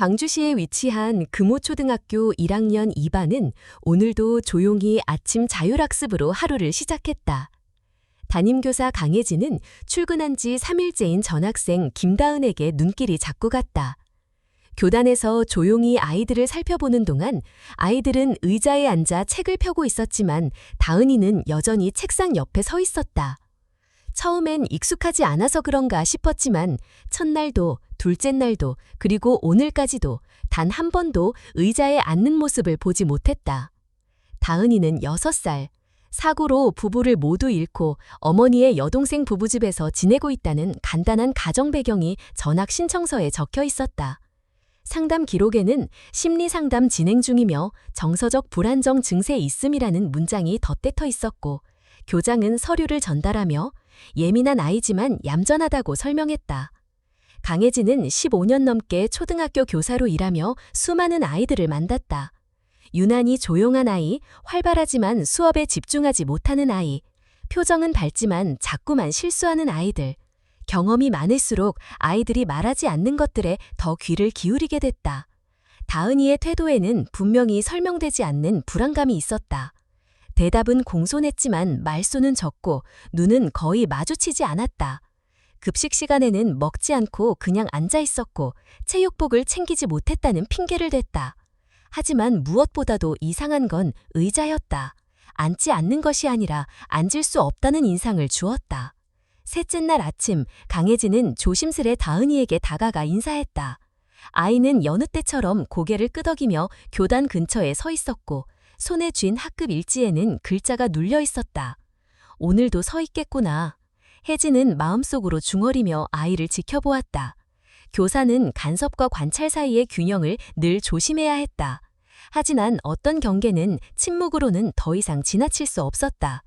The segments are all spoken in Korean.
광주시에 위치한 금호초등학교 1학년 2반은 오늘도 조용히 아침 자율학습으로 하루를 시작했다. 담임교사 강혜진은 출근한 지 3일째인 전학생 김다은에게 눈길이 자꾸 갔다. 교단에서 조용히 아이들을 살펴보는 동안 아이들은 의자에 앉아 책을 펴고 있었지만 다은이는 여전히 책상 옆에 서 있었다. 처음엔 익숙하지 않아서 그런가 싶었지만 첫날도 둘째 날도 그리고 오늘까지도 단 한 번도 의자에 앉는 모습을 보지 못했다. 다은이는 6살, 사고로 부부를 모두 잃고 어머니의 여동생 부부집에서 지내고 있다는 간단한 가정 배경이 전학 신청서에 적혀 있었다. 상담 기록에는 심리상담 진행 중이며 정서적 불안정 증세 있음이라는 문장이 덧대터 있었고 교장은 서류를 전달하며 예민한 아이지만 얌전하다고 설명했다. 강혜진은 15년 넘게 초등학교 교사로 일하며 수많은 아이들을 만났다. 유난히 조용한 아이, 활발하지만 수업에 집중하지 못하는 아이, 표정은 밝지만 자꾸만 실수하는 아이들. 경험이 많을수록 아이들이 말하지 않는 것들에 더 귀를 기울이게 됐다. 다은이의 태도에는 분명히 설명되지 않는 불안감이 있었다. 대답은 공손했지만 말수는 적고 눈은 거의 마주치지 않았다. 급식 시간에는 먹지 않고 그냥 앉아 있었고 체육복을 챙기지 못했다는 핑계를 댔다. 하지만 무엇보다도 이상한 건 의자였다. 앉지 않는 것이 아니라 앉을 수 없다는 인상을 주었다. 셋째 날 아침 강혜진은 조심스레 다은이에게 다가가 인사했다. 아이는 여느 때처럼 고개를 끄덕이며 교단 근처에 서 있었고 손에 쥔 학급 일지에는 글자가 눌려 있었다. 오늘도 서 있겠구나. 혜진은 마음속으로 중얼이며 아이를 지켜보았다. 교사는 간섭과 관찰 사이의 균형을 늘 조심해야 했다. 하지만 어떤 경계는 침묵으로는 더 이상 지나칠 수 없었다.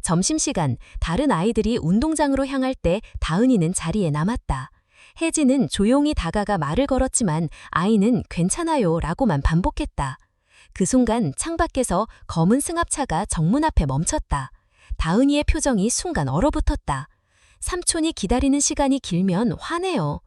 점심시간 다른 아이들이 운동장으로 향할 때 다은이는 자리에 남았다. 혜진은 조용히 다가가 말을 걸었지만 아이는 괜찮아요 라고만 반복했다. 그 순간 창밖에서 검은 승합차가 정문 앞에 멈췄다. 다은이의 표정이 순간 얼어붙었다. 삼촌이 기다리는 시간이 길면 화내요.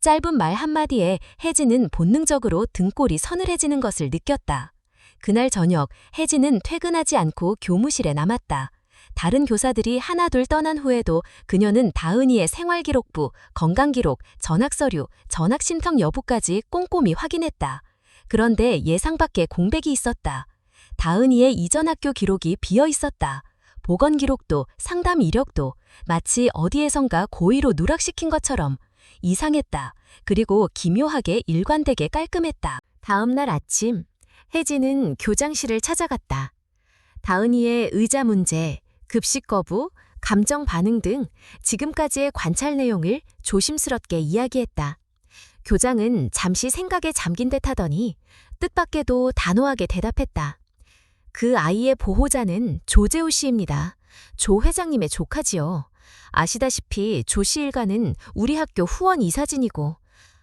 짧은 말 한마디에 혜진은 본능적으로 등골이 서늘해지는 것을 느꼈다. 그날 저녁 혜진은 퇴근하지 않고 교무실에 남았다. 다른 교사들이 하나둘 떠난 후에도 그녀는 다은이의 생활기록부, 건강기록, 전학서류, 전학신청 여부까지 꼼꼼히 확인했다. 그런데 예상 밖의 공백이 있었다. 다은이의 이전 학교 기록이 비어 있었다. 보건 기록도 상담 이력도 마치 어디에선가 고의로 누락시킨 것처럼 이상했다. 그리고 기묘하게 일관되게 깔끔했다. 다음 날 아침 혜진은 교장실을 찾아갔다. 다은이의 의자 문제, 급식 거부, 감정 반응 등 지금까지의 관찰 내용을 조심스럽게 이야기했다. 교장은 잠시 생각에 잠긴 듯 하더니 뜻밖에도 단호하게 대답했다. 그 아이의 보호자는 조재호 씨입니다. 조 회장님의 조카지요. 아시다시피 조 씨 일가는 우리 학교 후원 이사진이고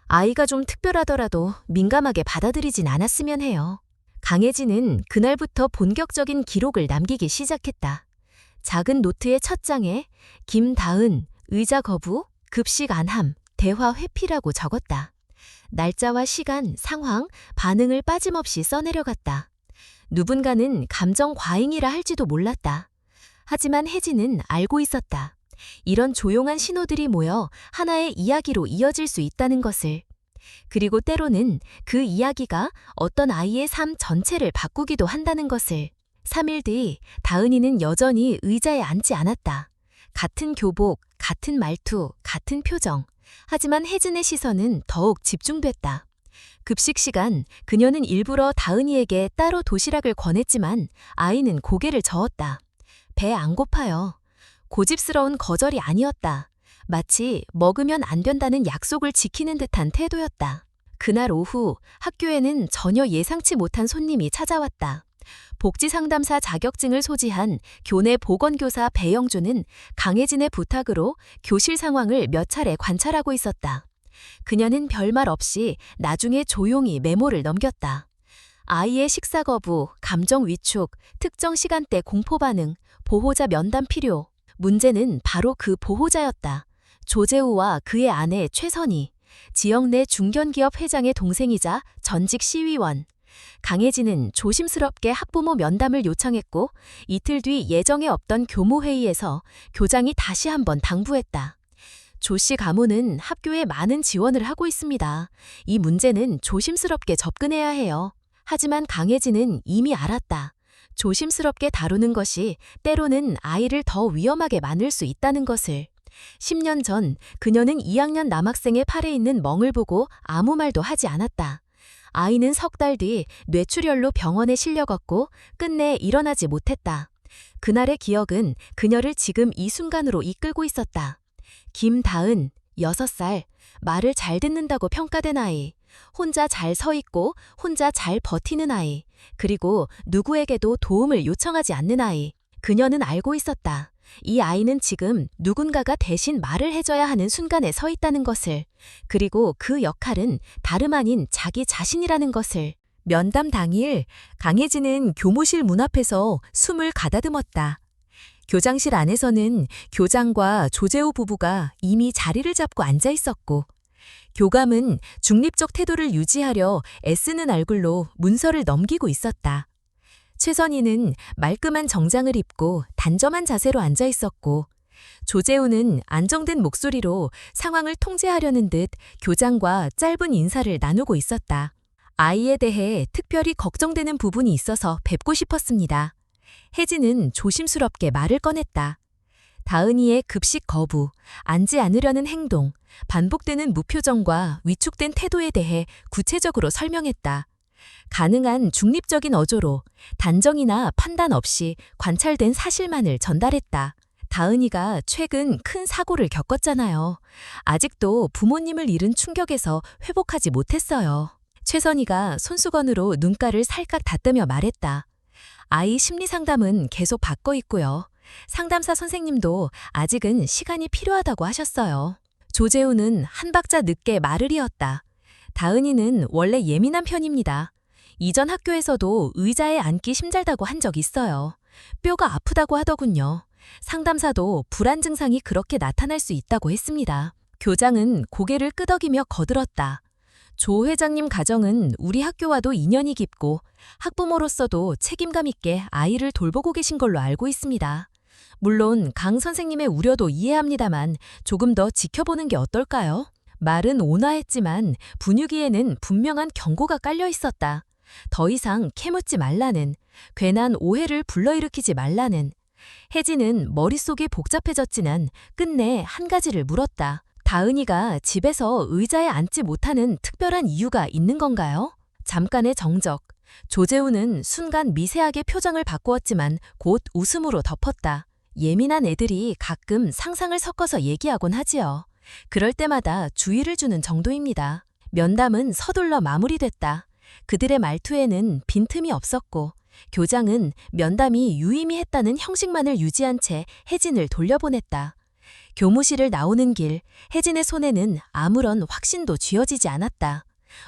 아이가 좀 특별하더라도 민감하게 받아들이진 않았으면 해요. 강혜진은 그날부터 본격적인 기록을 남기기 시작했다. 작은 노트의 첫 장에 김다은, 의자 거부, 급식 안함, 대화 회피라고 적었다. 날짜와 시간, 상황, 반응을 빠짐없이 써내려갔다. 누군가는 감정 과잉이라 할지도 몰랐다. 하지만 혜진은 알고 있었다. 이런 조용한 신호들이 모여 하나의 이야기로 이어질 수 있다는 것을. 그리고 때로는 그 이야기가 어떤 아이의 삶 전체를 바꾸기도 한다는 것을. 3일 뒤 다은이는 여전히 의자에 앉지 않았다. 같은 교복, 같은 말투, 같은 표정. 하지만 혜진의 시선은 더욱 집중됐다. 급식 시간 그녀는 일부러 다은이에게 따로 도시락을 권했지만 아이는 고개를 저었다. 배 안 고파요. 고집스러운 거절이 아니었다. 마치 먹으면 안 된다는 약속을 지키는 듯한 태도였다. 그날 오후 학교에는 전혀 예상치 못한 손님이 찾아왔다. 복지상담사 자격증을 소지한 교내 보건교사 배영주는 강혜진의 부탁으로 교실 상황을 몇 차례 관찰하고 있었다. 그녀는 별말 없이 나중에 조용히 메모를 넘겼다. 아이의 식사 거부, 감정 위축, 특정 시간대 공포 반응, 보호자 면담 필요. 문제는 바로 그 보호자였다. 조재우와 그의 아내 최선희. 지역 내 중견기업 회장의 동생이자 전직 시의원. 강혜진은 조심스럽게 학부모 면담을 요청했고 이틀 뒤 예정에 없던 교모회의에서 교장이 다시 한번 당부했다. 조 씨 가문은 학교에 많은 지원을 하고 있습니다. 이 문제는 조심스럽게 접근해야 해요. 하지만 강혜진은 이미 알았다. 조심스럽게 다루는 것이 때로는 아이를 더 위험하게 만들 수 있다는 것을. 10년 전 그녀는 2학년 남학생의 팔에 있는 멍을 보고 아무 말도 하지 않았다. 아이는 석 달 뒤 뇌출혈로 병원에 실려갔고 끝내 일어나지 못했다. 그날의 기억은 그녀를 지금 이 순간으로 이끌고 있었다. 김다은, 6살, 말을 잘 듣는다고 평가된 아이, 혼자 잘 서 있고 혼자 잘 버티는 아이, 그리고 누구에게도 도움을 요청하지 않는 아이. 그녀는 알고 있었다. 이 아이는 지금 누군가가 대신 말을 해줘야 하는 순간에 서 있다는 것을. 그리고 그 역할은 다름 아닌 자기 자신이라는 것을. 면담 당일 강혜진은 교무실 문 앞에서 숨을 가다듬었다. 교장실 안에서는 교장과 조재호 부부가 이미 자리를 잡고 앉아 있었고 교감은 중립적 태도를 유지하려 애쓰는 얼굴로 문서를 넘기고 있었다. 최선희는 말끔한 정장을 입고 단정한 자세로 앉아 있었고 조재우는 안정된 목소리로 상황을 통제하려는 듯 교장과 짧은 인사를 나누고 있었다. 아이에 대해 특별히 걱정되는 부분이 있어서 뵙고 싶었습니다. 혜진은 조심스럽게 말을 꺼냈다. 다은이의 급식 거부, 앉지 않으려는 행동, 반복되는 무표정과 위축된 태도에 대해 구체적으로 설명했다. 가능한 중립적인 어조로 단정이나 판단 없이 관찰된 사실만을 전달했다. 다은이가 최근 큰 사고를 겪었잖아요. 아직도 부모님을 잃은 충격에서 회복하지 못했어요. 최선희가 손수건으로 눈가를 살짝 닫으며 말했다. 아이 심리 상담은 계속 받고 있고요. 상담사 선생님도 아직은 시간이 필요하다고 하셨어요. 조재우는 한 박자 늦게 말을 이었다. 다은이는 원래 예민한 편입니다. 이전 학교에서도 의자에 앉기 힘들다고 한 적 있어요. 뼈가 아프다고 하더군요. 상담사도 불안 증상이 그렇게 나타날 수 있다고 했습니다. 교장은 고개를 끄덕이며 거들었다. 조 회장님 가정은 우리 학교와도 인연이 깊고 학부모로서도 책임감 있게 아이를 돌보고 계신 걸로 알고 있습니다. 물론 강 선생님의 우려도 이해합니다만 조금 더 지켜보는 게 어떨까요? 말은 온화했지만 분위기에는 분명한 경고가 깔려 있었다. 더 이상 캐묻지 말라는, 괜한 오해를 불러일으키지 말라는. 혜진은 머릿속이 복잡해졌지만 끝내 한 가지를 물었다. 다은이가 집에서 의자에 앉지 못하는 특별한 이유가 있는 건가요? 잠깐의 정적. 조재우는 순간 미세하게 표정을 바꾸었지만 곧 웃음으로 덮었다. 예민한 애들이 가끔 상상을 섞어서 얘기하곤 하지요. 그럴 때마다 주의를 주는 정도입니다. 면담은 서둘러 마무리됐다. 그들의 말투에는 빈틈이 없었고 교장은 면담이 유의미했다는 형식만을 유지한 채 혜진을 돌려보냈다. 교무실을 나오는 길, 혜진의 손에는 아무런 확신도 쥐어지지 않았다.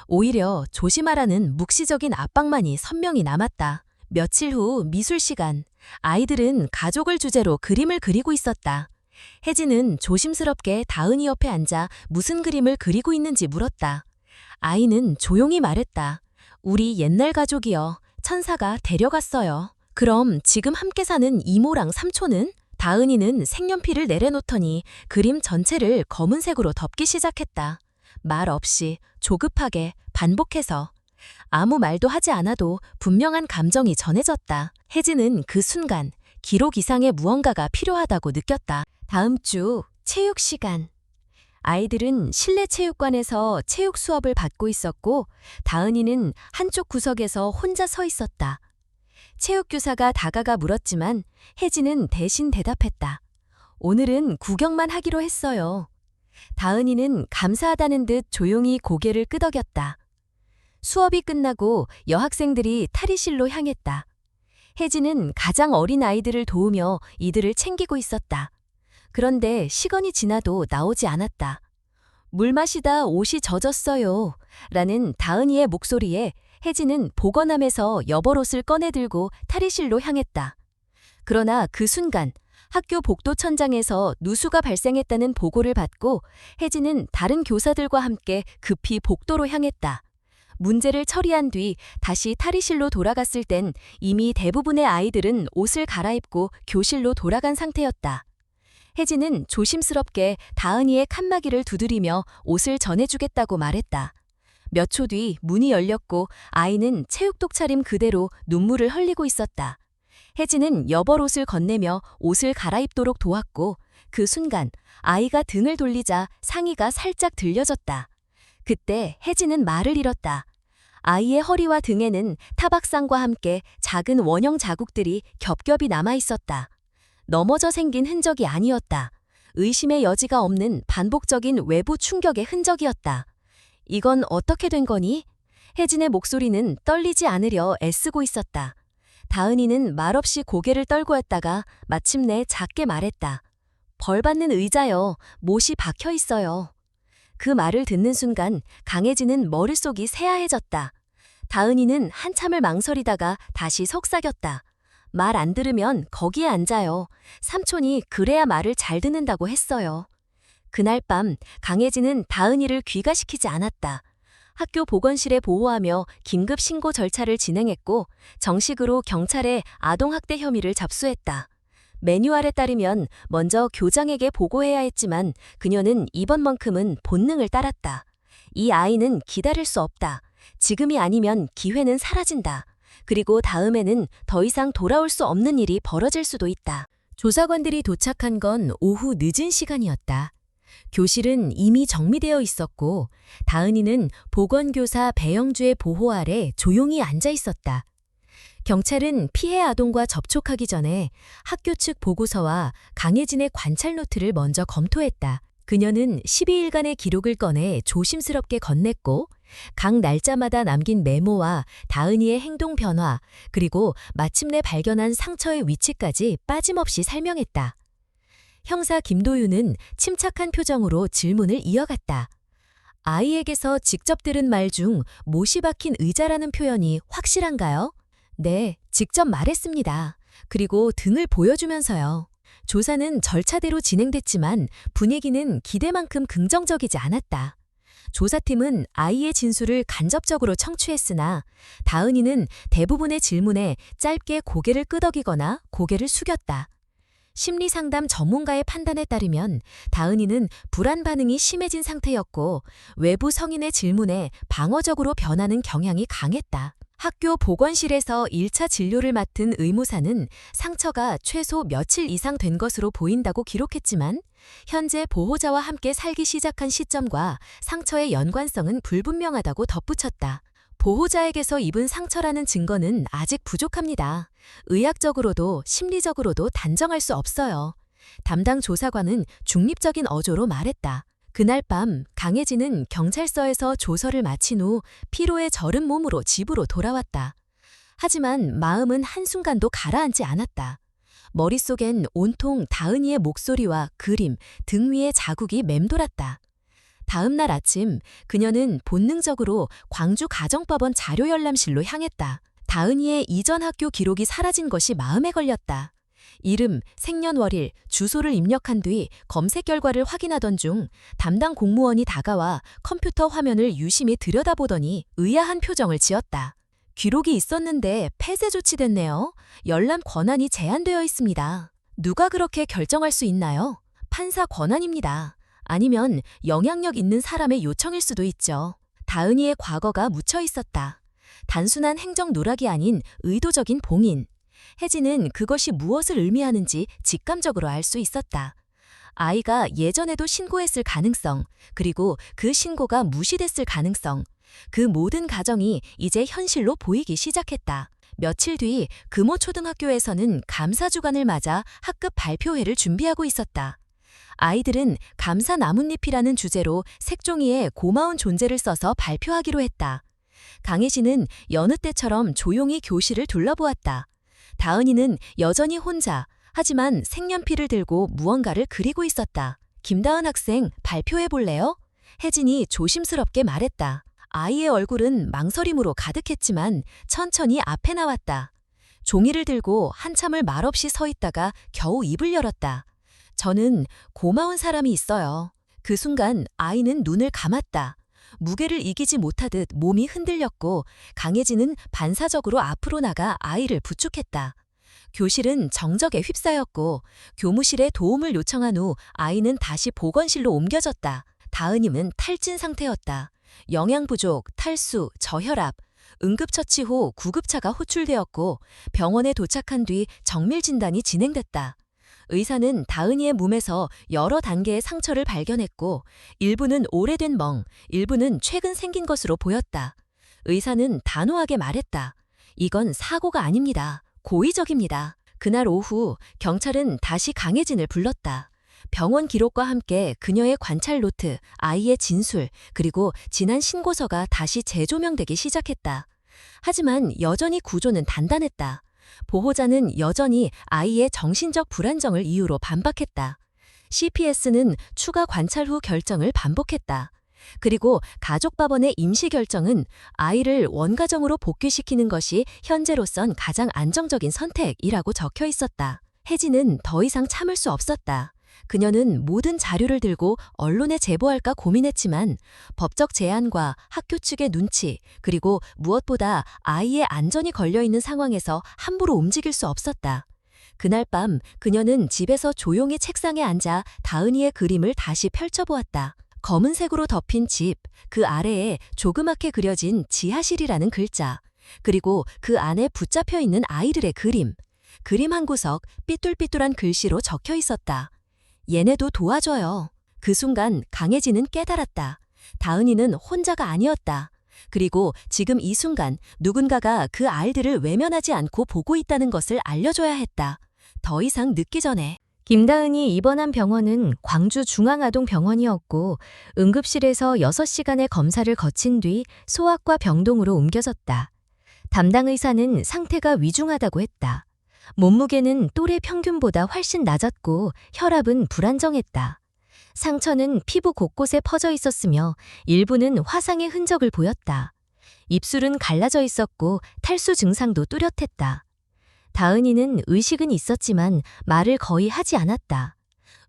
오히려 조심하라는 묵시적인 압박만이 선명히 남았다. 며칠 후 미술 시간, 아이들은 가족을 주제로 그림을 그리고 있었다. 혜진은 조심스럽게 다은이 옆에 앉아 무슨 그림을 그리고 있는지 물었다. 아이는 조용히 말했다. 우리 옛날 가족이요. 천사가 데려갔어요. 그럼 지금 함께 사는 이모랑 삼촌은? 다은이는 색연필을 내려놓더니 그림 전체를 검은색으로 덮기 시작했다. 말 없이, 조급하게, 반복해서. 아무 말도 하지 않아도 분명한 감정이 전해졌다. 혜진은 그 순간 기록 이상의 무언가가 필요하다고 느꼈다. 다음 주 체육 시간. 아이들은 실내 체육관에서 체육 수업을 받고 있었고 다은이는 한쪽 구석에서 혼자 서 있었다. 체육교사가 다가가 물었지만 혜진은 대신 대답했다. 오늘은 구경만 하기로 했어요. 다은이는 감사하다는 듯 조용히 고개를 끄덕였다. 수업이 끝나고 여학생들이 탈의실로 향했다. 혜진은 가장 어린 아이들을 도우며 이들을 챙기고 있었다. 그런데 시간이 지나도 나오지 않았다. 물 마시다 옷이 젖었어요. 라는 다은이의 목소리에 혜진은 보건함에서 여벌옷을 꺼내들고 탈의실로 향했다. 그러나 그 순간 학교 복도천장에서 누수가 발생했다는 보고를 받고 혜진은 다른 교사들과 함께 급히 복도로 향했다. 문제를 처리한 뒤 다시 탈의실로 돌아갔을 땐 이미 대부분의 아이들은 옷을 갈아입고 교실로 돌아간 상태였다. 혜진은 조심스럽게 다은이의 칸막이를 두드리며 옷을 전해주겠다고 말했다. 몇 초 뒤 문이 열렸고 아이는 체육복 차림 그대로 눈물을 흘리고 있었다. 혜진은 여벌옷을 건네며 옷을 갈아입도록 도왔고 그 순간 아이가 등을 돌리자 상의가 살짝 들려졌다. 그때 혜진은 말을 잃었다. 아이의 허리와 등에는 타박상과 함께 작은 원형 자국들이 겹겹이 남아 있었다. 넘어져 생긴 흔적이 아니었다. 의심의 여지가 없는 반복적인 외부 충격의 흔적이었다. 이건 어떻게 된 거니? 혜진의 목소리는 떨리지 않으려 애쓰고 있었다. 다은이는 말없이 고개를 떨고 했다가 마침내 작게 말했다. 벌 받는 의자요. 못이 박혀 있어요. 그 말을 듣는 순간 강혜진은 머릿속이 새하얘졌다. 다은이는 한참을 망설이다가 다시 속삭였다. 말 안 들으면 거기에 앉아요. 삼촌이 그래야 말을 잘 듣는다고 했어요. 그날 밤 강혜진은 다은이를 귀가시키지 않았다. 학교 보건실에 보호하며 긴급 신고 절차를 진행했고 정식으로 경찰에 아동학대 혐의를 접수했다. 매뉴얼에 따르면 먼저 교장에게 보고해야 했지만 그녀는 이번만큼은 본능을 따랐다. 이 아이는 기다릴 수 없다. 지금이 아니면 기회는 사라진다. 그리고 다음에는 더 이상 돌아올 수 없는 일이 벌어질 수도 있다. 조사관들이 도착한 건 오후 늦은 시간이었다. 교실은 이미 정리되어 있었고 다은이는 보건교사 배영주의 보호 아래 조용히 앉아 있었다. 경찰은 피해 아동과 접촉하기 전에 학교 측 보고서와 강혜진의 관찰 노트를 먼저 검토했다. 그녀는 12일간의 기록을 꺼내 조심스럽게 건넸고 각 날짜마다 남긴 메모와 다은이의 행동 변화, 그리고 마침내 발견한 상처의 위치까지 빠짐없이 설명했다. 형사 김도윤은 침착한 표정으로 질문을 이어갔다. 아이에게서 직접 들은 말 중 못이 박힌 의자라는 표현이 확실한가요? 네, 직접 말했습니다. 그리고 등을 보여주면서요. 조사는 절차대로 진행됐지만 분위기는 기대만큼 긍정적이지 않았다. 조사팀은 아이의 진술을 간접적으로 청취했으나 다은이는 대부분의 질문에 짧게 고개를 끄덕이거나 고개를 숙였다. 심리상담 전문가의 판단에 따르면 다은이는 불안 반응이 심해진 상태였고 외부 성인의 질문에 방어적으로 변하는 경향이 강했다. 학교 보건실에서 1차 진료를 맡은 의무사는 상처가 최소 며칠 이상 된 것으로 보인다고 기록했지만 현재 보호자와 함께 살기 시작한 시점과 상처의 연관성은 불분명하다고 덧붙였다. 보호자에게서 입은 상처라는 증거는 아직 부족합니다. 의학적으로도 심리적으로도 단정할 수 없어요. 담당 조사관은 중립적인 어조로 말했다. 그날 밤 강혜진은 경찰서에서 조서를 마친 후 피로에 절은 몸으로 집으로 돌아왔다. 하지만 마음은 한순간도 가라앉지 않았다. 머릿속엔 온통 다은이의 목소리와 그림, 등 위의 자국이 맴돌았다. 다음 날 아침 그녀는 본능적으로 광주 가정법원 자료열람실로 향했다. 다은이의 이전 학교 기록이 사라진 것이 마음에 걸렸다. 이름, 생년월일, 주소를 입력한 뒤 검색 결과를 확인하던 중 담당 공무원이 다가와 컴퓨터 화면을 유심히 들여다보더니 의아한 표정을 지었다. 기록이 있었는데 폐쇄 조치됐네요. 열람 권한이 제한되어 있습니다. 누가 그렇게 결정할 수 있나요? 판사 권한입니다. 아니면 영향력 있는 사람의 요청일 수도 있죠. 다은이의 과거가 묻혀 있었다. 단순한 행정 누락이 아닌 의도적인 봉인. 혜진은 그것이 무엇을 의미하는지 직감적으로 알 수 있었다. 아이가 예전에도 신고했을 가능성, 그리고 그 신고가 무시됐을 가능성, 그 모든 가정이 이제 현실로 보이기 시작했다. 며칠 뒤 금호초등학교에서는 감사주간을 맞아 학급 발표회를 준비하고 있었다. 아이들은 감사 나뭇잎이라는 주제로 색종이에 고마운 존재를 써서 발표하기로 했다. 강혜진은 여느 때처럼 조용히 교실을 둘러보았다. 다은이는 여전히 혼자, 하지만 색연필을 들고 무언가를 그리고 있었다. 김다은 학생, 발표해볼래요? 혜진이 조심스럽게 말했다. 아이의 얼굴은 망설임으로 가득했지만 천천히 앞에 나왔다. 종이를 들고 한참을 말없이 서 있다가 겨우 입을 열었다. 저는 고마운 사람이 있어요. 그 순간 아이는 눈을 감았다. 무게를 이기지 못하듯 몸이 흔들렸고 강혜진은 반사적으로 앞으로 나가 아이를 부축했다. 교실은 정적에 휩싸였고 교무실에 도움을 요청한 후 아이는 다시 보건실로 옮겨졌다. 다은임은 탈진 상태였다. 영양 부족, 탈수, 저혈압, 응급처치 후 구급차가 호출되었고 병원에 도착한 뒤 정밀 진단이 진행됐다. 의사는 다은이의 몸에서 여러 단계의 상처를 발견했고 일부는 오래된 멍, 일부는 최근 생긴 것으로 보였다. 의사는 단호하게 말했다. 이건 사고가 아닙니다. 고의적입니다. 그날 오후 경찰은 다시 강혜진을 불렀다. 병원 기록과 함께 그녀의 관찰 노트, 아이의 진술, 그리고 지난 신고서가 다시 재조명되기 시작했다. 하지만 여전히 구조는 단단했다. 보호자는 여전히 아이의 정신적 불안정을 이유로 반박했다. CPS는 추가 관찰 후 결정을 반복했다. 그리고 가족법원의 임시 결정은 아이를 원가정으로 복귀시키는 것이 현재로선 가장 안정적인 선택이라고 적혀 있었다. 혜진은 더 이상 참을 수 없었다. 그녀는 모든 자료를 들고 언론에 제보할까 고민했지만 법적 제한과 학교 측의 눈치, 그리고 무엇보다 아이의 안전이 걸려있는 상황에서 함부로 움직일 수 없었다. 그날 밤 그녀는 집에서 조용히 책상에 앉아 다은이의 그림을 다시 펼쳐보았다. 검은색으로 덮인 집, 그 아래에 조그맣게 그려진 지하실이라는 글자, 그리고 그 안에 붙잡혀 있는 아이들의 그림. 그림 한 구석 삐뚤삐뚤한 글씨로 적혀 있었다. 얘네도 도와줘요. 그 순간 강혜진은 깨달았다. 다은이는 혼자가 아니었다. 그리고 지금 이 순간 누군가가 그 아이들을 외면하지 않고 보고 있다는 것을 알려줘야 했다. 더 이상 늦기 전에. 김다은이 입원한 병원은 광주 중앙아동병원이었고 응급실에서 6시간의 검사를 거친 뒤 소아과 병동으로 옮겨졌다. 담당 의사는 상태가 위중하다고 했다. 몸무게는 또래 평균보다 훨씬 낮았고 혈압은 불안정했다. 상처는 피부 곳곳에 퍼져 있었으며 일부는 화상의 흔적을 보였다. 입술은 갈라져 있었고 탈수 증상도 뚜렷했다. 다은이는 의식은 있었지만 말을 거의 하지 않았다.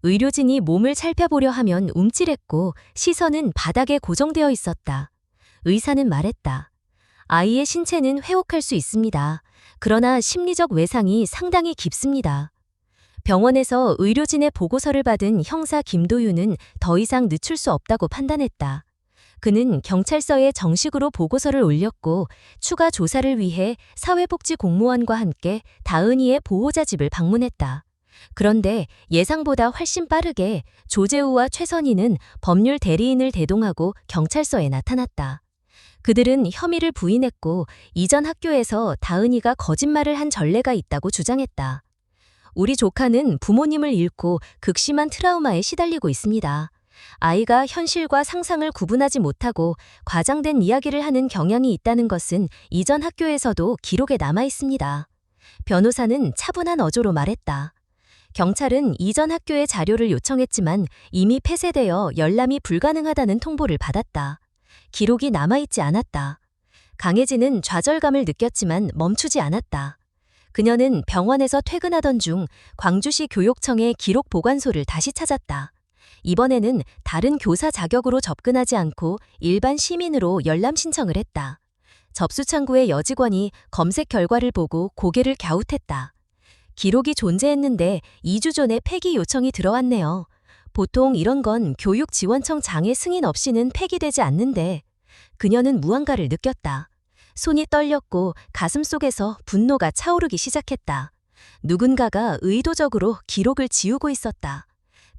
의료진이 몸을 살펴보려 하면 움찔했고 시선은 바닥에 고정되어 있었다. 의사는 말했다. 아이의 신체는 회복할 수 있습니다. 그러나 심리적 외상이 상당히 깊습니다. 병원에서 의료진의 보고서를 받은 형사 김도윤은 더 이상 늦출 수 없다고 판단했다. 그는 경찰서에 정식으로 보고서를 올렸고 추가 조사를 위해 사회복지공무원과 함께 다은이의 보호자 집을 방문했다. 그런데 예상보다 훨씬 빠르게 조재우와 최선희는 법률 대리인을 대동하고 경찰서에 나타났다. 그들은 혐의를 부인했고 이전 학교에서 다은이가 거짓말을 한 전례가 있다고 주장했다. 우리 조카는 부모님을 잃고 극심한 트라우마에 시달리고 있습니다. 아이가 현실과 상상을 구분하지 못하고 과장된 이야기를 하는 경향이 있다는 것은 이전 학교에서도 기록에 남아 있습니다. 변호사는 차분한 어조로 말했다. 경찰은 이전 학교의 자료를 요청했지만 이미 폐쇄되어 열람이 불가능하다는 통보를 받았다. 기록이 남아있지 않았다. 강혜진은 좌절감을 느꼈지만 멈추지 않았다. 그녀는 병원에서 퇴근하던 중 광주시 교육청의 기록 보관소를 다시 찾았다. 이번에는 다른 교사 자격으로 접근하지 않고 일반 시민으로 열람 신청을 했다. 접수 창구의 여직원이 검색 결과를 보고 고개를 갸웃했다. 기록이 존재했는데 2주 전에 폐기 요청이 들어왔네요. 보통 이런 건 교육지원청 장의 승인 없이는 폐기되지 않는데 그녀는 무언가를 느꼈다. 손이 떨렸고 가슴 속에서 분노가 차오르기 시작했다. 누군가가 의도적으로 기록을 지우고 있었다.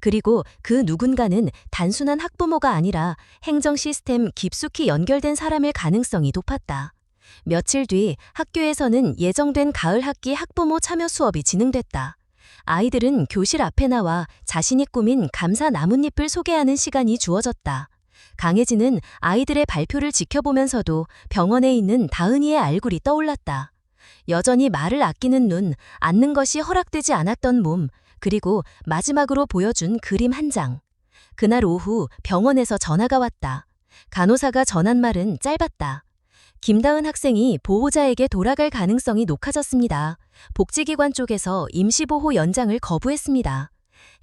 그리고 그 누군가는 단순한 학부모가 아니라 행정 시스템 깊숙이 연결된 사람일 가능성이 높았다. 며칠 뒤 학교에서는 예정된 가을 학기 학부모 참여 수업이 진행됐다. 아이들은 교실 앞에 나와 자신이 꾸민 감사 나뭇잎을 소개하는 시간이 주어졌다. 강혜진은 아이들의 발표를 지켜보면서도 병원에 있는 다은이의 얼굴이 떠올랐다. 여전히 말을 아끼는 눈, 앉는 것이 허락되지 않았던 몸, 그리고 마지막으로 보여준 그림 한 장. 그날 오후 병원에서 전화가 왔다. 간호사가 전한 말은 짧았다. 김다은 학생이 보호자에게 돌아갈 가능성이 높아졌습니다. 복지기관 쪽에서 임시보호 연장을 거부했습니다.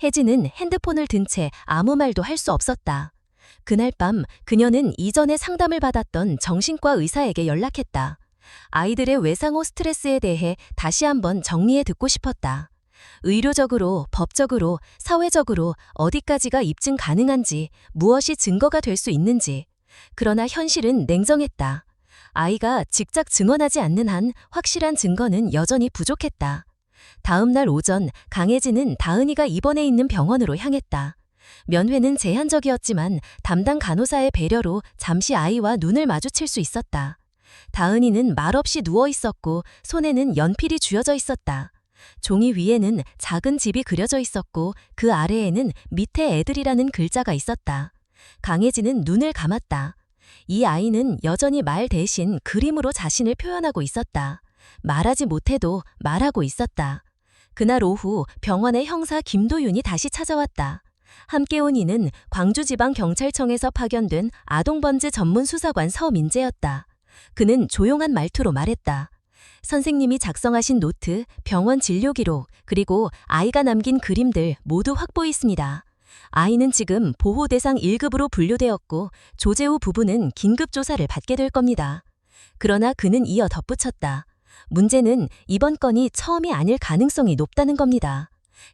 혜진은 핸드폰을 든 채 아무 말도 할 수 없었다. 그날 밤 그녀는 이전에 상담을 받았던 정신과 의사에게 연락했다. 아이들의 외상후 스트레스에 대해 다시 한번 정리해 듣고 싶었다. 의료적으로, 법적으로, 사회적으로 어디까지가 입증 가능한지, 무엇이 증거가 될 수 있는지. 그러나 현실은 냉정했다. 아이가 직접 증언하지 않는 한 확실한 증거는 여전히 부족했다. 다음 날 오전 강혜진은 다은이가 입원해 있는 병원으로 향했다. 면회는 제한적이었지만 담당 간호사의 배려로 잠시 아이와 눈을 마주칠 수 있었다. 다은이는 말없이 누워 있었고 손에는 연필이 쥐어져 있었다. 종이 위에는 작은 집이 그려져 있었고 그 아래에는 밑에 애들이라는 글자가 있었다. 강혜진은 눈을 감았다. 이 아이는 여전히 말 대신 그림으로 자신을 표현하고 있었다. 말하지 못해도 말하고 있었다. 그날 오후 병원의 형사 김도윤이 다시 찾아왔다. 함께 온 이는 광주지방경찰청에서 파견된 아동범죄 전문 수사관 서민재였다. 그는 조용한 말투로 말했다. 선생님이 작성하신 노트, 병원 진료기록, 그리고 아이가 남긴 그림들 모두 확보했습니다. 아이는 지금 보호대상 1급으로 분류되었고 조재우 부부는 긴급조사를 받게 될 겁니다. 그러나 그는 이어 덧붙였다. 문제는 이번 건이 처음이 아닐 가능성이 높다는 겁니다.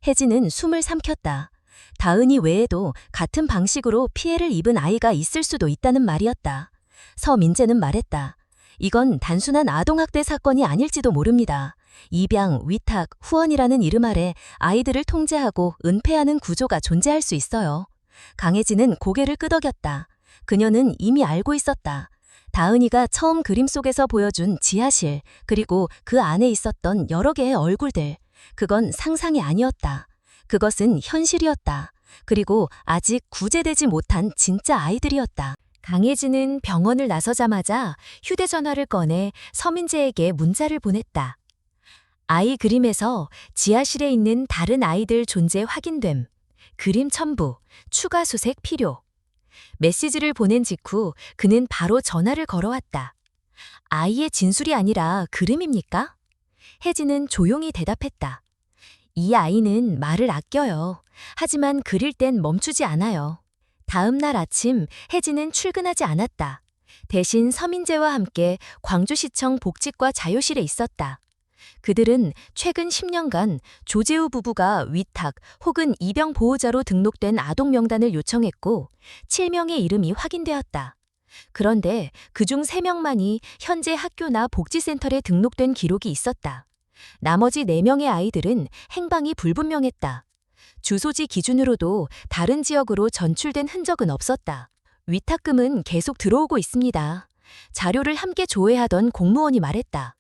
혜진은 숨을 삼켰다. 다은이 외에도 같은 방식으로 피해를 입은 아이가 있을 수도 있다는 말이었다. 서민재는 말했다. 이건 단순한 아동학대 사건이 아닐지도 모릅니다. 입양, 위탁, 후원이라는 이름 아래 아이들을 통제하고 은폐하는 구조가 존재할 수 있어요. 강혜진은 고개를 끄덕였다. 그녀는 이미 알고 있었다. 다은이가 처음 그림 속에서 보여준 지하실, 그리고 그 안에 있었던 여러 개의 얼굴들. 그건 상상이 아니었다. 그것은 현실이었다. 그리고 아직 구제되지 못한 진짜 아이들이었다. 강혜진은 병원을 나서자마자 휴대전화를 꺼내 서민재에게 문자를 보냈다. 아이 그림에서 지하실에 있는 다른 아이들 존재 확인됨. 그림 첨부, 추가 수색 필요. 메시지를 보낸 직후 그는 바로 전화를 걸어왔다. 아이의 진술이 아니라 그림입니까? 혜진은 조용히 대답했다. 이 아이는 말을 아껴요. 하지만 그릴 땐 멈추지 않아요. 다음 날 아침 혜진은 출근하지 않았다. 대신 서민재와 함께 광주시청 복지과 자료실에 있었다. 그들은 최근 10년간 조재우 부부가 위탁 혹은 입양 보호자로 등록된 아동 명단을 요청했고 7명의 이름이 확인되었다. 그런데 그중 3명만이 현재 학교나 복지센터에 등록된 기록이 있었다. 나머지 4명의 아이들은 행방이 불분명했다. 주소지 기준으로도 다른 지역으로 전출된 흔적은 없었다. 위탁금은 계속 들어오고 있습니다. 자료를 함께 조회하던 공무원이 말했다.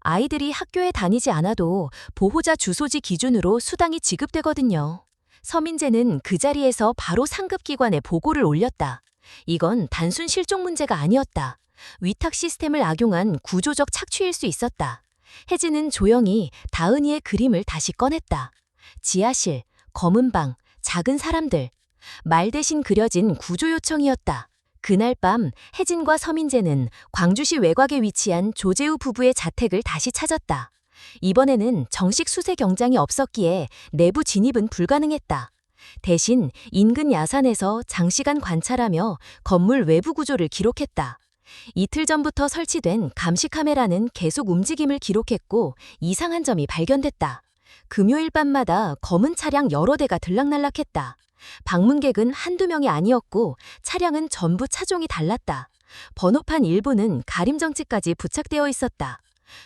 아이들이 학교에 다니지 않아도 보호자 주소지 기준으로 수당이 지급되거든요. 서민재는 그 자리에서 바로 상급기관에 보고를 올렸다. 이건 단순 실종 문제가 아니었다. 위탁 시스템을 악용한 구조적 착취일 수 있었다. 혜진은 조용히 다은이의 그림을 다시 꺼냈다. 지하실, 검은 방, 작은 사람들. 말 대신 그려진 구조 요청이었다. 그날 밤 혜진과 서민재는 광주시 외곽에 위치한 조재우 부부의 자택을 다시 찾았다. 이번에는 정식 수색 영장이 없었기에 내부 진입은 불가능했다. 대신 인근 야산에서 장시간 관찰하며 건물 외부 구조를 기록했다. 이틀 전부터 설치된 감시 카메라는 계속 움직임을 기록했고 이상한 점이 발견됐다. 금요일 밤마다 검은 차량 여러 대가 들락날락했다. 방문객은 한두 명이 아니었고 차량은 전부 차종이 달랐다. 번호판 일부는 가림정치까지 부착되어 있었다.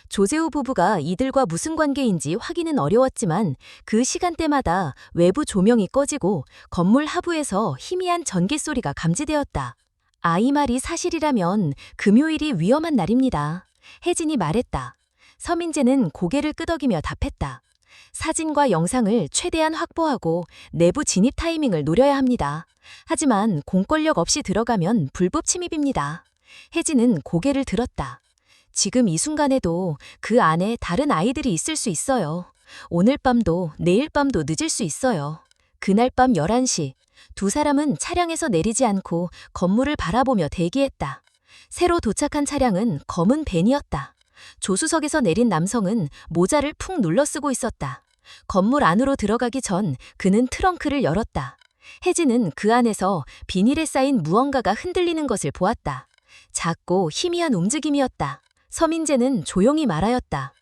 조재우 부부가 이들과 무슨 관계인지 확인은 어려웠지만 그 시간대마다 외부 조명이 꺼지고 건물 하부에서 희미한 전기 소리가 감지되었다. 아이 말이 사실이라면 금요일이 위험한 날입니다. 혜진이 말했다. 서민재는 고개를 끄덕이며 답했다. 사진과 영상을 최대한 확보하고 내부 진입 타이밍을 노려야 합니다. 하지만 공권력 없이 들어가면 불법 침입입니다. 혜진은 고개를 들었다. 지금 이 순간에도 그 안에 다른 아이들이 있을 수 있어요. 오늘 밤도 내일 밤도 늦을 수 있어요. 그날 밤 11시, 두 사람은 차량에서 내리지 않고 건물을 바라보며 대기했다. 새로 도착한 차량은 검은 벤이었다. 조수석에서 내린 남성은 모자를 푹 눌러쓰고 있었다. 건물 안으로 들어가기 전 그는 트렁크를 열었다. 혜진은 그 안에서 비닐에 쌓인 무언가가 흔들리는 것을 보았다. 작고 희미한 움직임이었다. 서민재는 조용히 말하였다.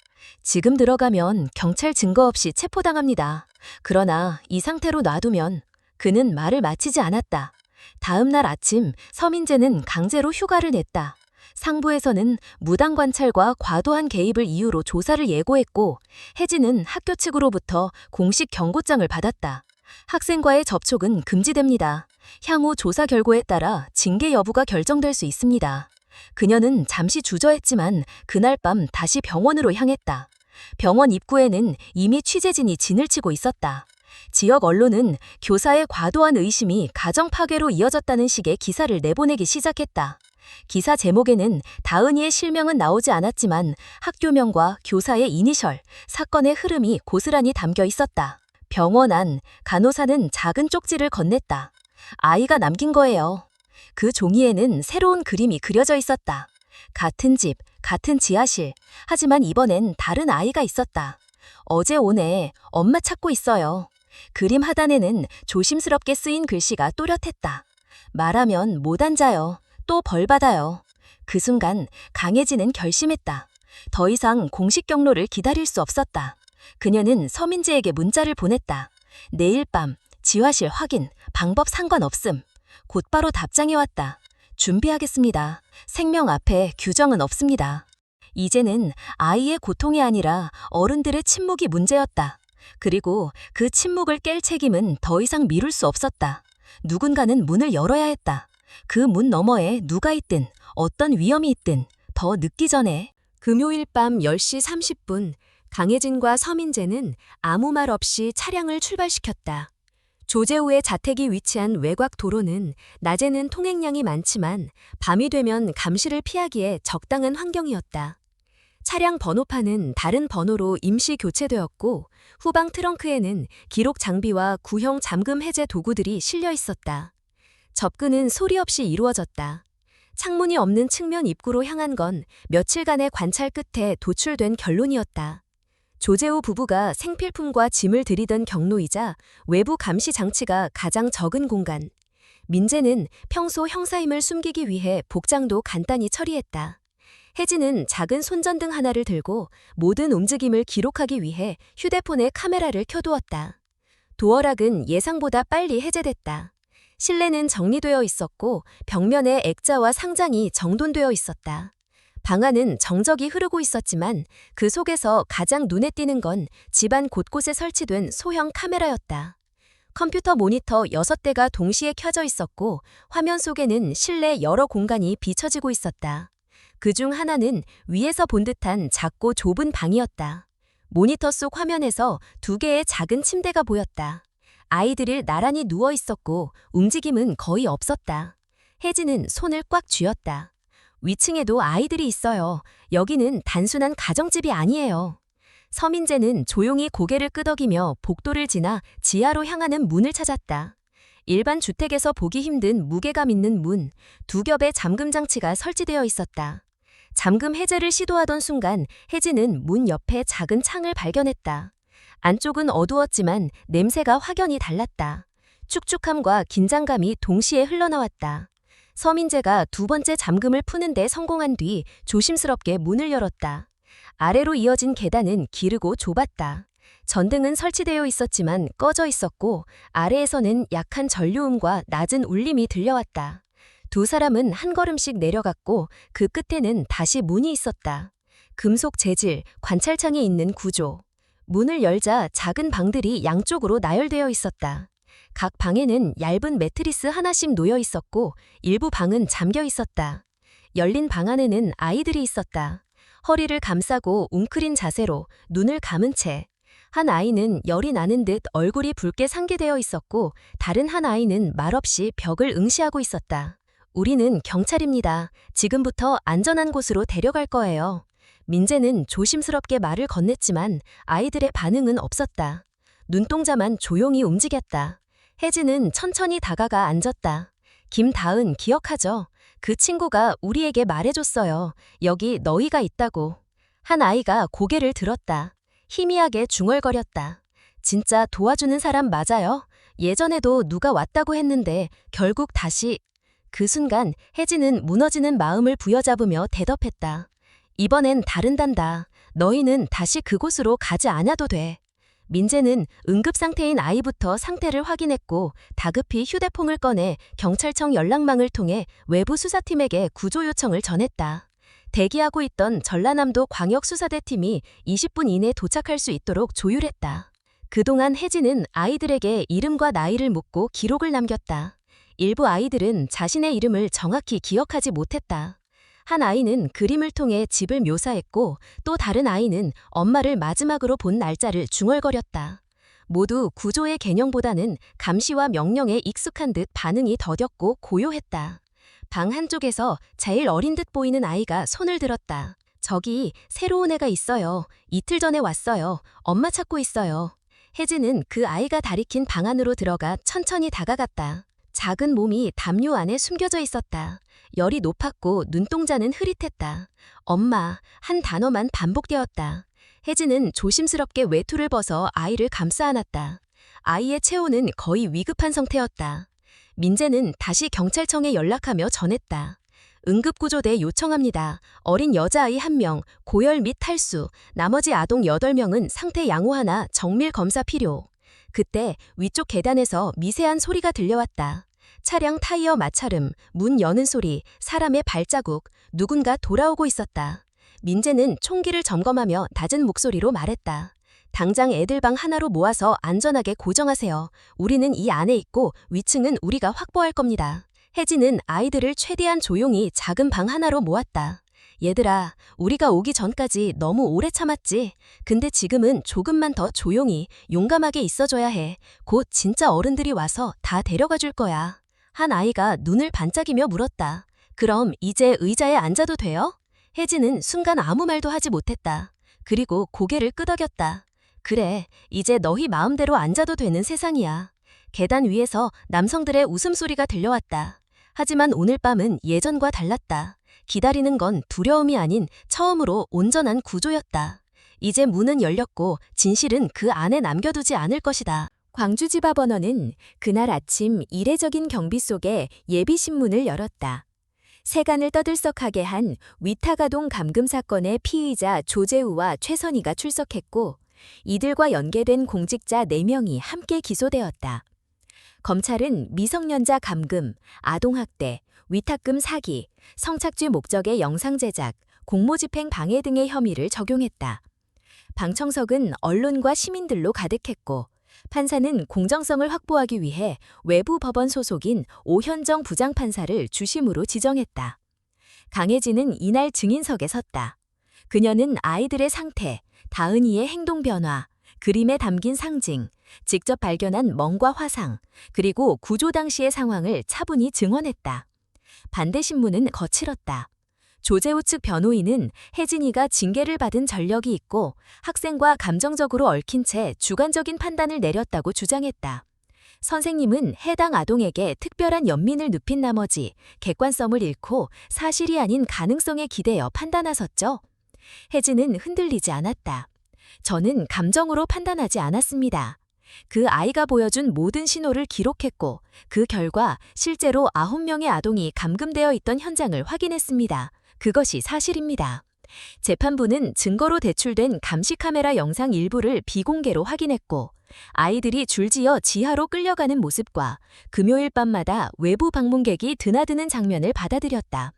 지금 들어가면 경찰 증거 없이 체포당합니다. 그러나 이 상태로 놔두면. 그는 말을 마치지 않았다. 다음 날 아침 서민재는 강제로 휴가를 냈다. 상부에서는 무단 관찰과 과도한 개입을 이유로 조사를 예고했고 혜진은 학교 측으로부터 공식 경고장을 받았다. 학생과의 접촉은 금지됩니다. 향후 조사 결과에 따라 징계 여부가 결정될 수 있습니다. 그녀는 잠시 주저했지만 그날 밤 다시 병원으로 향했다. 병원 입구에는 이미 취재진이 진을 치고 있었다. 지역 언론은 교사의 과도한 의심이 가정 파괴로 이어졌다는 식의 기사를 내보내기 시작했다. 기사 제목에는 다은이의 실명은 나오지 않았지만 학교명과 교사의 이니셜, 사건의 흐름이 고스란히 담겨 있었다. 병원 안 간호사는 작은 쪽지를 건넸다. 아이가 남긴 거예요. 그 종이에는 새로운 그림이 그려져 있었다. 같은 집, 같은 지하실. 하지만 이번엔 다른 아이가 있었다. 어제 오네, 엄마 찾고 있어요. 그림 하단에는 조심스럽게 쓰인 글씨가 또렷했다. 말하면 못 앉아요. 또 벌 받아요. 그 순간 강혜진은 결심했다. 더 이상 공식 경로를 기다릴 수 없었다. 그녀는 서민재에게 문자를 보냈다. 내일 밤 지화실 확인, 방법 상관없음. 곧바로 답장이 왔다. 준비하겠습니다. 생명 앞에 규정은 없습니다. 이제는 아이의 고통이 아니라 어른들의 침묵이 문제였다. 그리고 그 침묵을 깰 책임은 더 이상 미룰 수 없었다. 누군가는 문을 열어야 했다. 그 문 너머에 누가 있든 어떤 위험이 있든 더 늦기 전에. 금요일 밤 10시 30분 강혜진과 서민재는 아무 말 없이 차량을 출발시켰다. 조재우의 자택이 위치한 외곽 도로는 낮에는 통행량이 많지만 밤이 되면 감시를 피하기에 적당한 환경이었다. 차량 번호판은 다른 번호로 임시 교체되었고 후방 트렁크에는 기록 장비와 구형 잠금 해제 도구들이 실려 있었다. 접근은 소리 없이 이루어졌다. 창문이 없는 측면 입구로 향한 건 며칠간의 관찰 끝에 도출된 결론이었다. 조재우 부부가 생필품과 짐을 들이던 경로이자 외부 감시 장치가 가장 적은 공간. 민재는 평소 형사임을 숨기기 위해 복장도 간단히 처리했다. 혜진은 작은 손전등 하나를 들고 모든 움직임을 기록하기 위해 휴대폰에 카메라를 켜두었다. 도어락은 예상보다 빨리 해제됐다. 실내는 정리되어 있었고 벽면에 액자와 상장이 정돈되어 있었다. 방 안은 정적이 흐르고 있었지만 그 속에서 가장 눈에 띄는 건 집안 곳곳에 설치된 소형 카메라였다. 컴퓨터 모니터 6대가 동시에 켜져 있었고 화면 속에는 실내 여러 공간이 비춰지고 있었다. 그중 하나는 위에서 본 듯한 작고 좁은 방이었다. 모니터 속 화면에서 2개의 작은 침대가 보였다. 아이들이 나란히 누워 있었고 움직임은 거의 없었다. 혜진은 손을 꽉 쥐었다. 위층에도 아이들이 있어요. 여기는 단순한 가정집이 아니에요. 서민재는 조용히 고개를 끄덕이며 복도를 지나 지하로 향하는 문을 찾았다. 일반 주택에서 보기 힘든 무게감 있는 문, 2겹의 잠금 장치가 설치되어 있었다. 잠금 해제를 시도하던 순간 혜진은 문 옆에 작은 창을 발견했다. 안쪽은 어두웠지만 냄새가 확연히 달랐다. 축축함과 긴장감이 동시에 흘러나왔다. 서민재가 2번째 잠금을 푸는 데 성공한 뒤 조심스럽게 문을 열었다. 아래로 이어진 계단은 기르고 좁았다. 전등은 설치되어 있었지만 꺼져 있었고 아래에서는 약한 전류음과 낮은 울림이 들려왔다. 2 사람은 한 걸음씩 내려갔고 그 끝에는 다시 문이 있었다. 금속 재질, 관찰창이 있는 구조. 문을 열자 작은 방들이 양쪽으로 나열되어 있었다. 각 방에는 얇은 매트리스 하나씩 놓여 있었고 일부 방은 잠겨 있었다. 열린 방 안에는 아이들이 있었다. 허리를 감싸고 웅크린 자세로 눈을 감은 채. 한 아이는 열이 나는 듯 얼굴이 붉게 상기되어 있었고 다른 한 아이는 말없이 벽을 응시하고 있었다. 우리는 경찰입니다. 지금부터 안전한 곳으로 데려갈 거예요. 민재는 조심스럽게 말을 건넸지만 아이들의 반응은 없었다. 눈동자만 조용히 움직였다. 혜진은 천천히 다가가 앉았다. 김다은 기억하죠? 그 친구가 우리에게 말해줬어요. 여기 너희가 있다고. 한 아이가 고개를 들었다. 희미하게 중얼거렸다. 진짜 도와주는 사람 맞아요? 예전에도 누가 왔다고 했는데 결국 다시. 그 순간 혜진은 무너지는 마음을 부여잡으며 대답했다. 이번엔 다른단다. 너희는 다시 그곳으로 가지 않아도 돼. 민재는 응급 상태인 아이부터 상태를 확인했고 다급히 휴대폰을 꺼내 경찰청 연락망을 통해 외부 수사팀에게 구조 요청을 전했다. 대기하고 있던 전라남도 광역수사대팀이 20분 이내 도착할 수 있도록 조율했다. 그동안 혜진은 아이들에게 이름과 나이를 묻고 기록을 남겼다. 일부 아이들은 자신의 이름을 정확히 기억하지 못했다. 한 아이는 그림을 통해 집을 묘사했고 또 다른 아이는 엄마를 마지막으로 본 날짜를 중얼거렸다. 모두 구조의 개념보다는 감시와 명령에 익숙한 듯 반응이 더뎠고 고요했다. 방 한쪽에서 제일 어린 듯 보이는 아이가 손을 들었다. 저기 새로운 애가 있어요. 이틀 전에 왔어요. 엄마 찾고 있어요. 혜진은 그 아이가 다리킨 방 안으로 들어가 천천히 다가갔다. 작은 몸이 담요 안에 숨겨져 있었다. 열이 높았고 눈동자는 흐릿했다. 엄마, 한 단어만 반복되었다. 혜진은 조심스럽게 외투를 벗어 아이를 감싸 안았다. 아이의 체온은 거의 위급한 상태였다. 민재는 다시 경찰청에 연락하며 전했다. 응급구조대 요청합니다. 어린 여자아이 1명, 고열 및 탈수, 나머지 아동 8명은 상태 양호하나 정밀 검사 필요. 그때 위쪽 계단에서 미세한 소리가 들려왔다. 차량 타이어 마찰음, 문 여는 소리, 사람의 발자국, 누군가 돌아오고 있었다. 민재는 총기를 점검하며 낮은 목소리로 말했다. 당장 애들 방 하나로 모아서 안전하게 고정하세요. 우리는 이 안에 있고 위층은 우리가 확보할 겁니다. 혜진은 아이들을 최대한 조용히 작은 방 하나로 모았다. 얘들아, 우리가 오기 전까지 너무 오래 참았지? 근데 지금은 조금만 더 조용히, 용감하게 있어줘야 해. 곧 진짜 어른들이 와서 다 데려가 줄 거야. 한 아이가 눈을 반짝이며 물었다. 그럼 이제 의자에 앉아도 돼요? 혜진은 순간 아무 말도 하지 못했다. 그리고 고개를 끄덕였다. 그래, 이제 너희 마음대로 앉아도 되는 세상이야. 계단 위에서 남성들의 웃음소리가 들려왔다. 하지만 오늘 밤은 예전과 달랐다. 기다리는 건 두려움이 아닌 처음으로 온전한 구조였다. 이제 문은 열렸고 진실은 그 안에 남겨두지 않을 것이다. 광주지바번원은 그날 아침 이례적인 경비 속에 예비신문을 열었다. 세간을 떠들썩하게 한 위탁아동 감금 사건의 피의자 조재우와 최선희가 출석했고 이들과 연계된 공직자 4명이 함께 기소되었다. 검찰은 미성년자 감금, 아동학대, 위탁금 사기, 성착취 목적의 영상 제작, 공모집행 방해 등의 혐의를 적용했다. 방청석은 언론과 시민들로 가득했고 판사는 공정성을 확보하기 위해 외부 법원 소속인 오현정 부장판사를 주심으로 지정했다. 강혜진은 이날 증인석에 섰다. 그녀는 아이들의 상태, 다은이의 행동 변화, 그림에 담긴 상징, 직접 발견한 멍과 화상, 그리고 구조 당시의 상황을 차분히 증언했다. 반대 신문은 거칠었다. 조재우 측 변호인은 혜진이가 징계를 받은 전력이 있고 학생과 감정적으로 얽힌 채 주관적인 판단을 내렸다고 주장했다. 선생님은 해당 아동에게 특별한 연민을 눕힌 나머지 객관성을 잃고 사실이 아닌 가능성에 기대어 판단하셨죠? 혜진은 흔들리지 않았다. 저는 감정으로 판단하지 않았습니다. 그 아이가 보여준 모든 신호를 기록했고 그 결과 실제로 9명의 아동이 감금되어 있던 현장을 확인했습니다. 그것이 사실입니다. 재판부는 증거로 대출된 감시카메라 영상 일부를 비공개로 확인했고 아이들이 줄지어 지하로 끌려가는 모습과 금요일 밤마다 외부 방문객이 드나드는 장면을 받아들였다.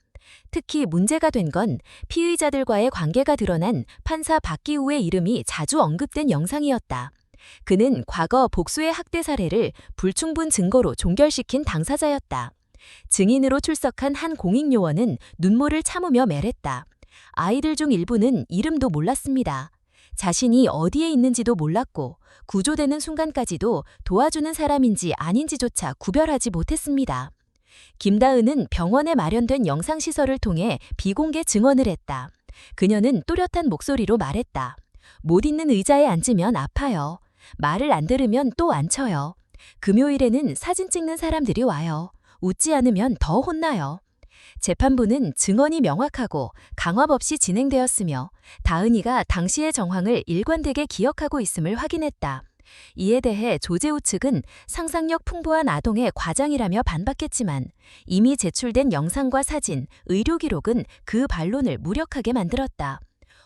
특히 문제가 된 건 피의자들과의 관계가 드러난 판사 박기우의 이름이 자주 언급된 영상이었다. 그는 과거 복수의 학대 사례를 불충분 증거로 종결시킨 당사자였다. 증인으로 출석한 한 공익요원은 눈물을 참으며 말했다. 아이들 중 일부는 이름도 몰랐습니다. 자신이 어디에 있는지도 몰랐고 구조되는 순간까지도 도와주는 사람인지 아닌지조차 구별하지 못했습니다. 김다은은 병원에 마련된 영상시설을 통해 비공개 증언을 했다. 그녀는 또렷한 목소리로 말했다. 못 있는 의자에 앉으면 아파요. 말을 안 들으면 또 안 쳐요. 금요일에는 사진 찍는 사람들이 와요. 웃지 않으면 더 혼나요. 재판부는 증언이 명확하고 강압 없이 진행되었으며 다은이가 당시의 정황을 일관되게 기억하고 있음을 확인했다. 이에 대해 조재우 측은 상상력 풍부한 아동의 과장이라며 반박했지만 이미 제출된 영상과 사진, 의료 기록은 그 반론을 무력하게 만들었다.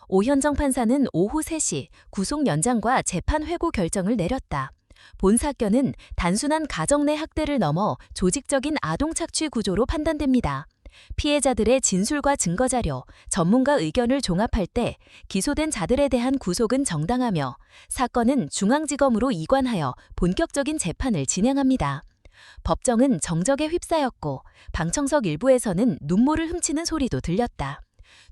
오현정 판사는 오후 3시 구속 연장과 재판 회고 결정을 내렸다. 본 사건은 단순한 가정 내 학대를 넘어 조직적인 아동 착취 구조로 판단됩니다. 피해자들의 진술과 증거자료, 전문가 의견을 종합할 때 기소된 자들에 대한 구속은 정당하며 사건은 중앙지검으로 이관하여 본격적인 재판을 진행합니다. 법정은 정적에 휩싸였고 방청석 일부에서는 눈물을 훔치는 소리도 들렸다.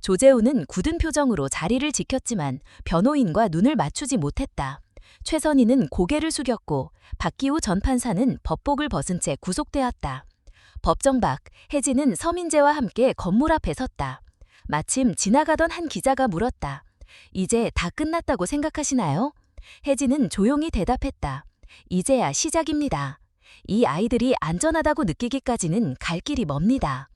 조재우는 굳은 표정으로 자리를 지켰지만 변호인과 눈을 맞추지 못했다. 최선희는 고개를 숙였고 박기우 전 판사는 법복을 벗은 채 구속되었다. 법정 밖, 혜진은 서민재와 함께 건물 앞에 섰다. 마침 지나가던 한 기자가 물었다. 이제 다 끝났다고 생각하시나요? 혜진은 조용히 대답했다. 이제야 시작입니다. 이 아이들이 안전하다고 느끼기까지는 갈 길이 멉니다.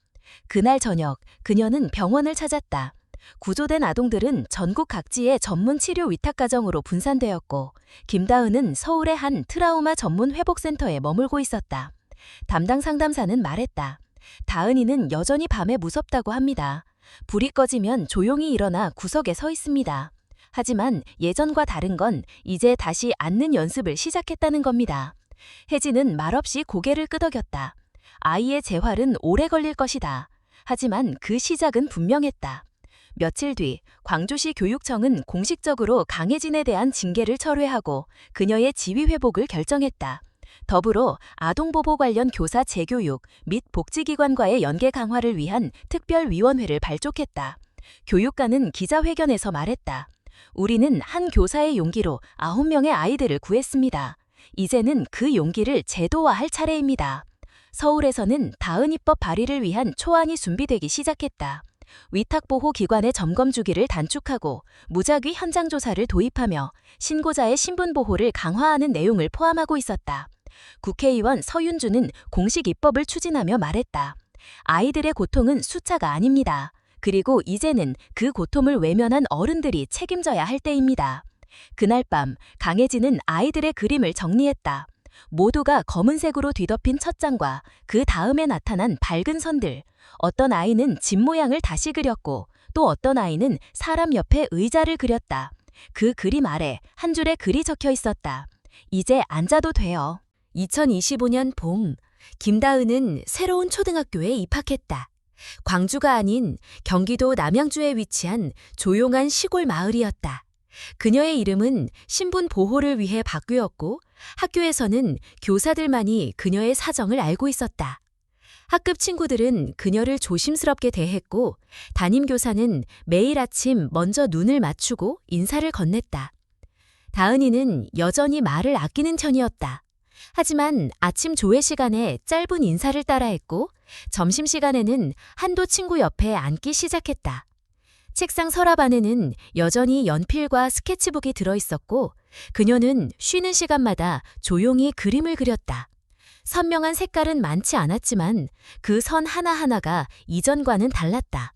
그날 저녁, 그녀는 병원을 찾았다. 구조된 아동들은 전국 각지의 전문 치료 위탁가정으로 분산되었고 김다은은 서울의 한 트라우마 전문 회복센터에 머물고 있었다. 담당 상담사는 말했다. 다은이는 여전히 밤에 무섭다고 합니다. 불이 꺼지면 조용히 일어나 구석에 서 있습니다. 하지만 예전과 다른 건 이제 다시 앉는 연습을 시작했다는 겁니다. 혜진은 말없이 고개를 끄덕였다. 아이의 재활은 오래 걸릴 것이다. 하지만 그 시작은 분명했다. 며칠 뒤 광주시 교육청은 공식적으로 강혜진에 대한 징계를 철회하고 그녀의 지위 회복을 결정했다. 더불어 아동보호 관련 교사 재교육 및 복지기관과의 연계 강화를 위한 특별위원회를 발족했다. 교육관은 기자회견에서 말했다. 우리는 한 교사의 용기로 9명의 아이들을 구했습니다. 이제는 그 용기를 제도화할 차례입니다. 서울에서는 다은이법 발의를 위한 초안이 준비되기 시작했다. 위탁보호기관의 점검 주기를 단축하고 무작위 현장조사를 도입하며 신고자의 신분보호를 강화하는 내용을 포함하고 있었다. 국회의원 서윤주는 공식 입법을 추진하며 말했다. 아이들의 고통은 숫자가 아닙니다. 그리고 이제는 그 고통을 외면한 어른들이 책임져야 할 때입니다. 그날 밤 강혜진은 아이들의 그림을 정리했다. 모두가 검은색으로 뒤덮인 첫 장과 그 다음에 나타난 밝은 선들. 어떤 아이는 집 모양을 다시 그렸고 또 어떤 아이는 사람 옆에 의자를 그렸다. 그 그림 아래 한 줄의 글이 적혀 있었다. 이제 앉아도 돼요. 2025년 봄, 김다은은 새로운 초등학교에 입학했다. 광주가 아닌 경기도 남양주에 위치한 조용한 시골 마을이었다. 그녀의 이름은 신분 보호를 위해 바뀌었고 학교에서는 교사들만이 그녀의 사정을 알고 있었다. 학급 친구들은 그녀를 조심스럽게 대했고 담임교사는 매일 아침 먼저 눈을 맞추고 인사를 건넸다. 다은이는 여전히 말을 아끼는 편이었다. 하지만 아침 조회 시간에 짧은 인사를 따라했고 점심시간에는 한도 친구 옆에 앉기 시작했다. 책상 서랍 안에는 여전히 연필과 스케치북이 들어있었고 그녀는 쉬는 시간마다 조용히 그림을 그렸다. 선명한 색깔은 많지 않았지만 그 선 하나하나가 이전과는 달랐다.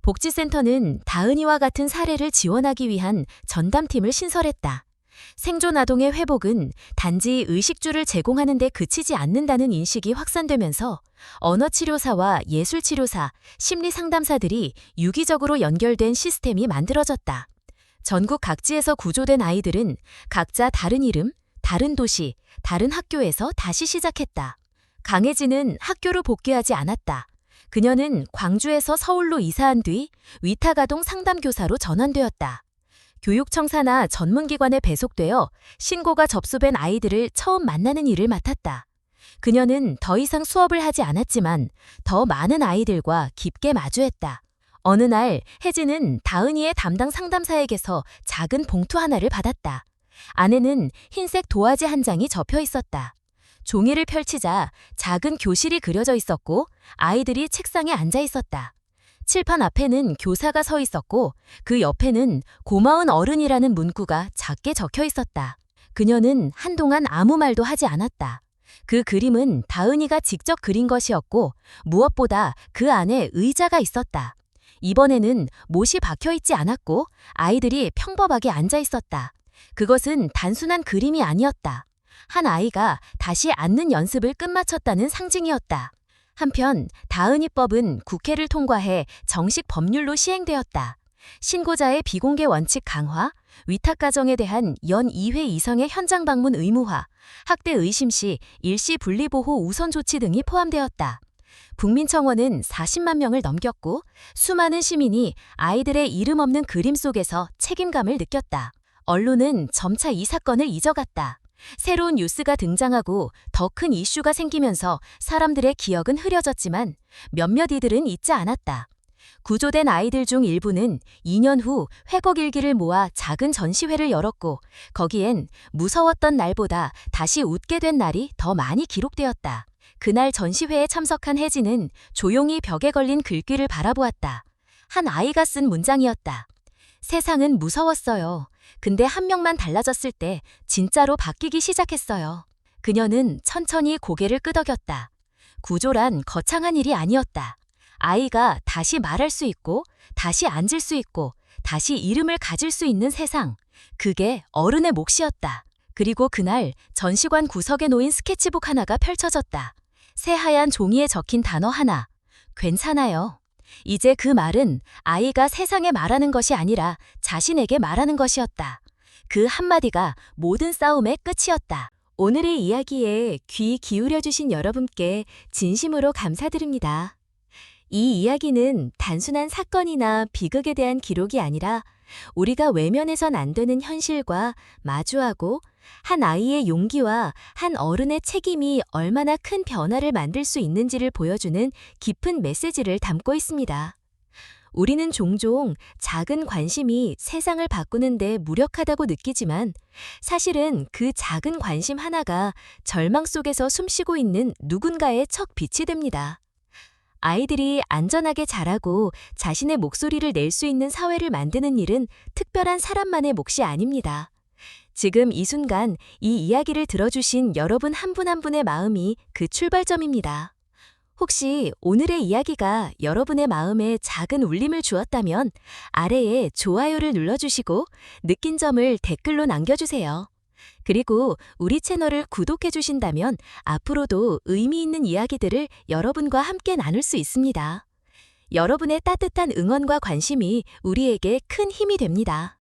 복지센터는 다은이와 같은 사례를 지원하기 위한 전담팀을 신설했다. 생존 아동의 회복은 단지 의식주를 제공하는 데 그치지 않는다는 인식이 확산되면서 언어치료사와 예술치료사, 심리상담사들이 유기적으로 연결된 시스템이 만들어졌다. 전국 각지에서 구조된 아이들은 각자 다른 이름, 다른 도시, 다른 학교에서 다시 시작했다. 강혜진은 학교로 복귀하지 않았다. 그녀는 광주에서 서울로 이사한 뒤 위탁아동 상담교사로 전환되었다. 교육청 산하 전문기관에 배속되어 신고가 접수된 아이들을 처음 만나는 일을 맡았다. 그녀는 더 이상 수업을 하지 않았지만 더 많은 아이들과 깊게 마주했다. 어느 날 혜진은 다은이의 담당 상담사에게서 작은 봉투 하나를 받았다. 안에는 흰색 도화지 한 장이 접혀 있었다. 종이를 펼치자 작은 교실이 그려져 있었고 아이들이 책상에 앉아 있었다. 칠판 앞에는 교사가 서 있었고 그 옆에는 고마운 어른이라는 문구가 작게 적혀 있었다. 그녀는 한동안 아무 말도 하지 않았다. 그 그림은 다은이가 직접 그린 것이었고 무엇보다 그 안에 의자가 있었다. 이번에는 못이 박혀 있지 않았고 아이들이 평범하게 앉아 있었다. 그것은 단순한 그림이 아니었다. 한 아이가 다시 앉는 연습을 끝마쳤다는 상징이었다. 한편 다은이법은 국회를 통과해 정식 법률로 시행되었다. 신고자의 비공개 원칙 강화, 위탁 가정에 대한 연 2회 이상의 현장 방문 의무화, 학대 의심 시 일시 분리보호 우선 조치 등이 포함되었다. 국민청원은 40만 명을 넘겼고 수많은 시민이 아이들의 이름 없는 그림 속에서 책임감을 느꼈다. 언론은 점차 이 사건을 잊어갔다. 새로운 뉴스가 등장하고 더 큰 이슈가 생기면서 사람들의 기억은 흐려졌지만 몇몇 이들은 잊지 않았다. 구조된 아이들 중 일부는 2년 후 회복 일기를 모아 작은 전시회를 열었고 거기엔 무서웠던 날보다 다시 웃게 된 날이 더 많이 기록되었다. 그날 전시회에 참석한 혜진은 조용히 벽에 걸린 글귀를 바라보았다. 한 아이가 쓴 문장이었다. 세상은 무서웠어요. 근데 한 명만 달라졌을 때 진짜로 바뀌기 시작했어요. 그녀는 천천히 고개를 끄덕였다. 구조란 거창한 일이 아니었다. 아이가 다시 말할 수 있고, 다시 앉을 수 있고, 다시 이름을 가질 수 있는 세상. 그게 어른의 몫이었다. 그리고 그날 전시관 구석에 놓인 스케치북 하나가 펼쳐졌다. 새하얀 종이에 적힌 단어 하나. 괜찮아요. 이제 그 말은 아이가 세상에 말하는 것이 아니라 자신에게 말하는 것이었다. 그 한마디가 모든 싸움의 끝이었다. 오늘의 이야기에 귀 기울여주신 여러분께 진심으로 감사드립니다. 이 이야기는 단순한 사건이나 비극에 대한 기록이 아니라 우리가 외면해선 안 되는 현실과 마주하고 한 아이의 용기와 한 어른의 책임이 얼마나 큰 변화를 만들 수 있는지를 보여주는 깊은 메시지를 담고 있습니다. 우리는 종종 작은 관심이 세상을 바꾸는데 무력하다고 느끼지만 사실은 그 작은 관심 하나가 절망 속에서 숨쉬고 있는 누군가의 첫 빛이 됩니다. 아이들이 안전하게 자라고 자신의 목소리를 낼 수 있는 사회를 만드는 일은 특별한 사람만의 몫이 아닙니다. 지금 이 순간 이 이야기를 들어주신 여러분 한 분 한 분의 마음이 그 출발점입니다. 혹시 오늘의 이야기가 여러분의 마음에 작은 울림을 주었다면 아래에 좋아요를 눌러주시고 느낀 점을 댓글로 남겨주세요. 그리고 우리 채널을 구독해 주신다면 앞으로도 의미 있는 이야기들을 여러분과 함께 나눌 수 있습니다. 여러분의 따뜻한 응원과 관심이 우리에게 큰 힘이 됩니다.